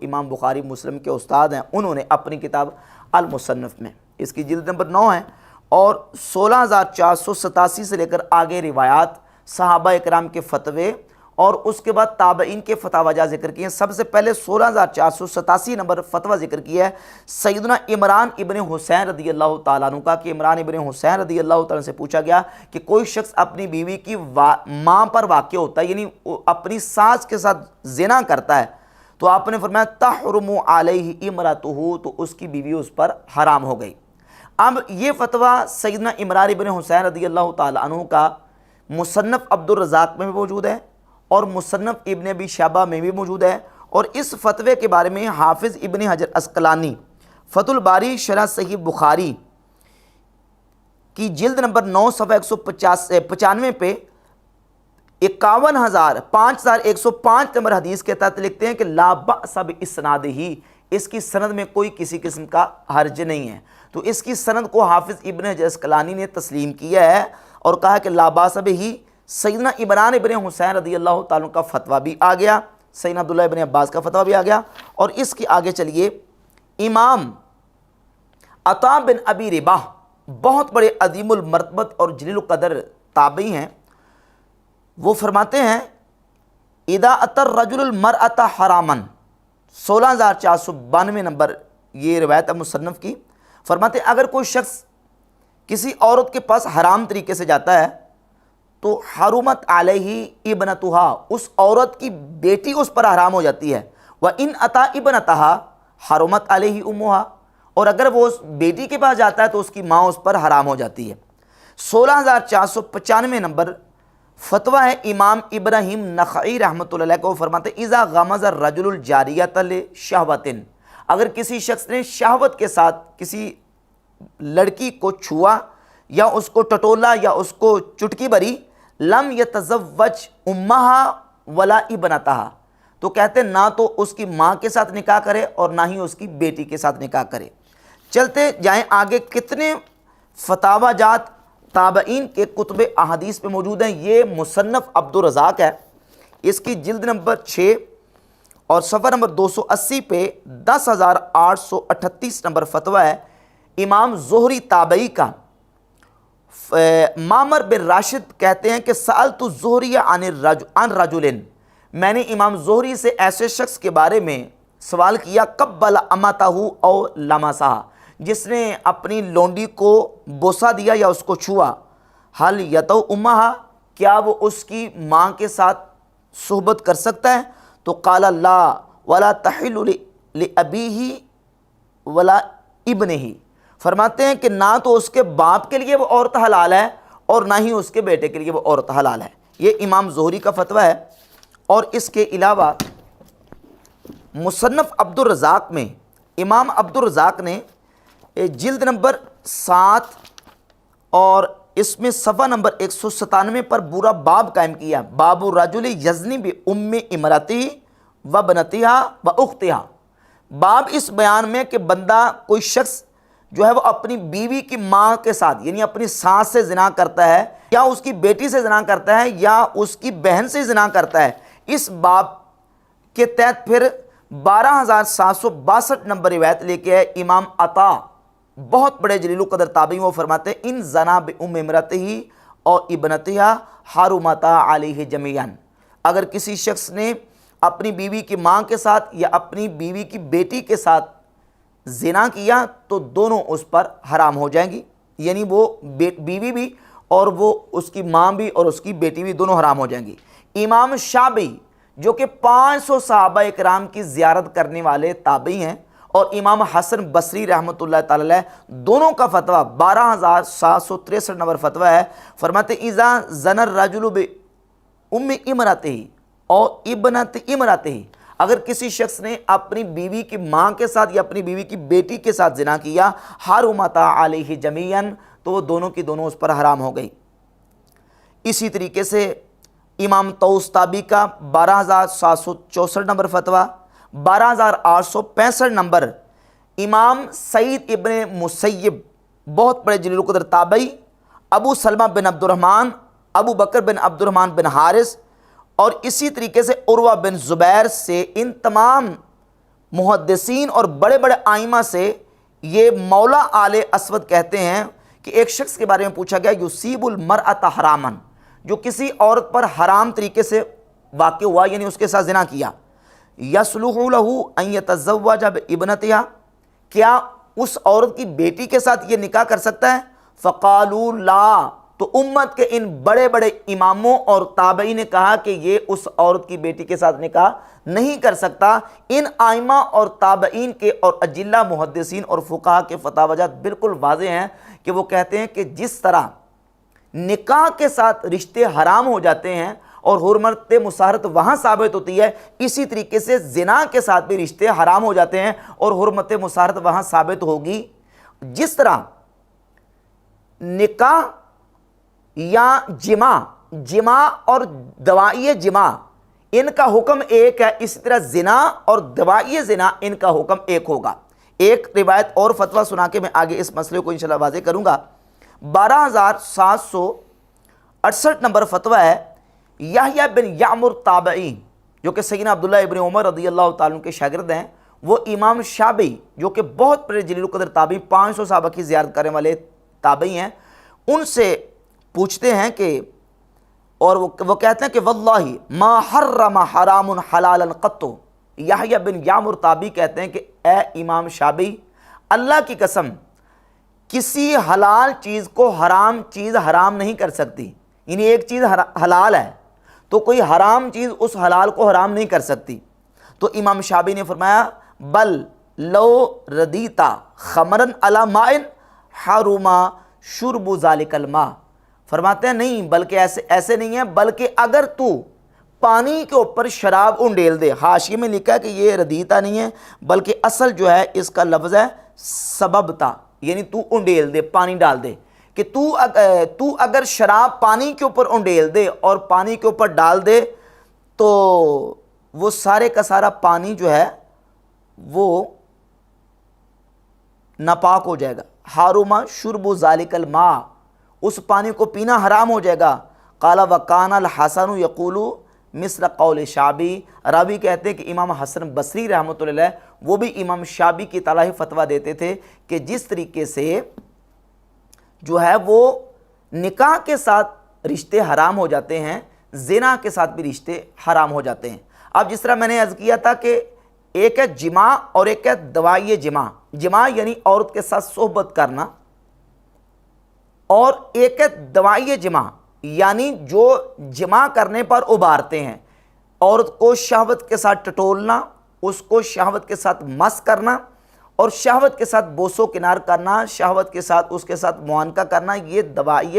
امام بخاری مسلم کے استاد ہیں، انہوں نے اپنی کتاب المصنف میں، اس کی جلد نمبر 9 ہے، اور 16,487 سے لے کر آگے روایات، صحابہ اکرام کے فتوے اور اس کے بعد تابعین کے فتاوی جات ذکر کیے ہیں۔ سب سے پہلے 16,487 نمبر فتویٰ ذکر کیا ہے سیدنا عمران ابن حسین رضی اللہ تعالیٰ عنہ کا، کہ عمران ابن حسین رضی اللہ تعالیٰ عنہ سے پوچھا گیا کہ کوئی شخص اپنی بیوی کی ماں پر واقع ہوتا ہے، یعنی اپنی ساس کے ساتھ زنا کرتا ہے، تو آپ نے فرمایا تحرم علیہ امرأتہ، تو اس کی بیوی اس پر حرام ہو گئی۔ اب یہ فتویٰ سیدنا عمران ابن حسین رضی اللہ تعالیٰ عنہ کا مصنف عبد الرزاق میں بھی موجود ہے اور مصنف ابن ابی شیبہ میں بھی موجود ہے، اور اس فتوے کے بارے میں حافظ ابن حجر عسقلانی فتح الباری شرح صحیح بخاری کی جلد نمبر 9 صفحہ 195 پہ 51,105 نمبر حدیث کے تحت لکھتے ہیں کہ لا بأس باسنادہ، اس کی سند میں کوئی کسی قسم کا حرج نہیں ہے۔ تو اس کی سند کو حافظ ابن حجر عسقلانی نے تسلیم کیا ہے اور کہا کہ لا بأس بہ۔ سیدنا عمران ابن حسین رضی اللہ تعالیٰ کا فتویٰ بھی آ گیا، سیدنا عبداللہ ابن عباس کا فتویٰ بھی آ گیا، اور اس کے آگے چلیے امام عطا بن ابی رباح بہت بڑے عظیم المرتبت اور جلیل القدر تابعی ہیں، وہ فرماتے ہیں اذا اتی الرجل المرأة حراما، 16,492 نمبر یہ روایت ہے مصنف کی، فرماتے ہیں اگر کوئی شخص کسی عورت کے پاس حرام طریقے سے جاتا ہے تو حرمت علیہ ابنتہا، اس عورت کی بیٹی اس پر حرام ہو جاتی ہے، وَإِنْ أَتَى ابنتہا حرمت علیہ امہا، اور اگر وہ اس بیٹی کے پاس جاتا ہے تو اس کی ماں اس پر حرام ہو جاتی ہے۔ 16,495 نمبر فتویٰ ہے امام ابراہیم نخعی رحمۃ اللہ علیہ کو، فرماتے ہیں اذا غمز الرجل الجاریۃ لشہوۃ، اگر کسی شخص نے شہوت کے ساتھ کسی لڑکی کو چھوا یا اس کو ٹٹولا یا اس کو چٹکی بری، لم یتزوج امہا ولا ابنتہا، تو کہتے ہیں نہ تو اس کی ماں کے ساتھ نکاح کرے اور نہ ہی اس کی بیٹی کے ساتھ نکاح کرے۔ چلتے جائیں آگے، کتنے فتاوی جات تابعین کے کتب احادیث پہ موجود ہیں۔ یہ مصنف عبد الرزاق ہے، اس کی جلد نمبر 6 اور صفحہ نمبر 280 پہ 10,838 نمبر فتویٰ ہے امام زہری تابعی کا۔ معمر بن راشد کہتے ہیں کہ سألت الزہری عن رجل، میں نے امام زہری سے ایسے شخص کے بارے میں سوال کیا قبل امتہ او لمسہا، جس نے اپنی لونڈی کو بوسہ دیا یا اس کو چھوا، حل یتو امہا، کیا وہ اس کی ماں کے ساتھ صحبت کر سکتا ہے؟ تو قال لا ولا تحل لابیہ ولا ابنہ، فرماتے ہیں کہ نہ تو اس کے باپ کے لیے وہ عورت حلال ہے اور نہ ہی اس کے بیٹے کے لیے وہ عورت حلال ہے۔ یہ امام زہری کا فتویٰ ہے۔ اور اس کے علاوہ مصنف عبد الرزاق میں امام عبد الرزاق نے جلد نمبر 7 اور اس میں صفحہ نمبر 197 پر پورا باب قائم کیا، باب الرجل یزنی بام امرأتہ و بنتہا و اختہا، باب اس بیان میں کہ بندہ کوئی شخص جو ہے وہ اپنی بیوی کی ماں کے ساتھ یعنی اپنی ساس سے زنا کرتا ہے یا اس کی بیٹی سے زنا کرتا ہے یا اس کی بہن سے زنا کرتا ہے، اس باب کے تحت پھر 12,762 نمبر روایت لے کے ہے امام عطا بہت بڑے جلیل القدر تابعی، وہ فرماتے ہیں ان زنا بام امرأتہ اور ابنتہا حرمتا علیہ جمیعا، اگر کسی شخص نے اپنی بیوی کی ماں کے ساتھ یا اپنی بیوی کی بیٹی کے ساتھ زنا کیا تو دونوں اس پر حرام ہو جائیں گی، یعنی وہ بیوی بھی اور وہ اس کی ماں بھی اور اس کی بیٹی بھی دونوں حرام ہو جائیں گی۔ امام شعبی جو کہ 500 صحابہ اکرام کی زیارت کرنے والے تابعی ہیں، اور امام حسن بصری رحمۃ اللہ تعالی علیہ، دونوں کا فتویٰ 12,763 نمبر فتویٰ ہے، فرماتے اذا زنى الرجل بام امرأتہ اور ابنت امرأتہ، اگر کسی شخص نے اپنی بیوی کی ماں کے ساتھ یا اپنی بیوی کی بیٹی کے ساتھ زنا کیا، حرمتا علیہ جمیعا، تو وہ دونوں کی دونوں اس پر حرام ہو گئی۔ اسی طریقے سے امام طوس تابعی کا 12,764 نمبر فتویٰ، 12,865 نمبر امام سعید ابن مسیب بہت بڑے جلیل القدر تابعی، ابو سلمہ بن عبد الرحمن، ابو بکر بن عبد الرحمن بن حارث، اور اسی طریقے سے عروہ بن زبیر سے ان تمام محدثین اور بڑے بڑے آئمہ سے یہ مولا آل اسود کہتے ہیں کہ ایک شخص کے بارے میں پوچھا گیا یصیب المرأۃ حراما، جو کسی عورت پر حرام طریقے سے واقع ہوا، یعنی اس کے ساتھ زنا کیا، یصلح لہ ان یتزوج بابنتہا، کیا اس عورت کی بیٹی کے ساتھ یہ نکاح کر سکتا ہے؟ فقالوا لا، تو امت کے ان بڑے بڑے اماموں اور تابعین نے کہا کہ یہ اس عورت کی بیٹی کے ساتھ نکاح نہیں کر سکتا۔ ان آئمہ اور تابعین کے اور اجلہ محدثین اور فقہا کے فتاوی جات بالکل واضح ہیں کہ وہ کہتے ہیں کہ جس طرح نکاح کے ساتھ رشتے حرام ہو جاتے ہیں اور حرمت مصاہرت وہاں ثابت ہوتی ہے، اسی طریقے سے زنا کے ساتھ بھی رشتے حرام ہو جاتے ہیں اور حرمت مصاہرت وہاں ثابت ہوگی۔ جس طرح نکاح یا جماع اور دوائی جماع ان کا حکم ایک ہے، اسی طرح زنا اور دوائی زنا ان کا حکم ایک ہوگا۔ ایک روایت اور فتویٰ سنا کے میں آگے اس مسئلے کو انشاءاللہ واضح کروں گا۔ 12768 نمبر فتویٰ ہے، یحییٰ بن یعمر تابعی جو کہ سیدنا عبداللہ ابن عمر رضی اللہ تعالیٰ عنہ کے شاگرد ہیں، وہ امام شعبی جو کہ بہت بڑے جلیل القدر تابعی، 500 صحابہ کی زیارت کرنے والے تابعی ہیں، ان سے پوچھتے ہیں کہ، اور وہ کہتے ہیں کہ واللہ ما حرم حرام حلالا قط، یحییٰ بن یعمر تابعی کہتے ہیں کہ اے امام شعبی، اللہ کی قسم کسی حلال چیز کو حرام چیز حرام نہیں کر سکتی، یعنی ایک چیز حلال ہے تو کوئی حرام چیز اس حلال کو حرام نہیں کر سکتی۔ تو امام شعبی نے فرمایا بل لو ردیتا خمرن علی مائن حرم شرب ذالک الماء، فرماتے ہیں نہیں، بلکہ ایسے نہیں ہے، بلکہ اگر تو پانی کے اوپر شراب انڈیل دے، حاشیے میں لکھا ہے کہ یہ ردیتا نہیں ہے بلکہ اصل جو ہے اس کا لفظ ہے سببتا، یعنی تو انڈیل دے، پانی ڈال دے، کہ تو اگر شراب پانی کے اوپر انڈیل دے اور پانی کے اوپر ڈال دے تو وہ سارے کا سارا پانی جو ہے وہ ناپاک ہو جائے گا۔ حرم شرب ذالک الماء، اس پانی کو پینا حرام ہو جائے گا۔ قال وکان الحسن یقول مثل قول شعبی، راوی کہتے ہیں کہ امام حسن بصری رحمۃ اللہ علیہ وہ بھی امام شعبی کی طرح ہی فتویٰ دیتے تھے کہ جس طریقے سے جو ہے وہ نکاح کے ساتھ رشتے حرام ہو جاتے ہیں، زنا کے ساتھ بھی رشتے حرام ہو جاتے ہیں۔ اب جس طرح میں نے عرض کیا تھا کہ ایک ہے جماع اور ایک ہے دوائی جماع یعنی عورت کے ساتھ صحبت کرنا، اور ایک ہے دوائی جماع یعنی جو جماع کرنے پر ابھارتے ہیں، عورت کو شہوت کے ساتھ ٹٹولنا، اس کو شہوت کے ساتھ مس کرنا اور شہوت کے ساتھ بوسو کنار کرنا، شہوت کے ساتھ اس کے ساتھ معانقہ کرنا، یہ دوائی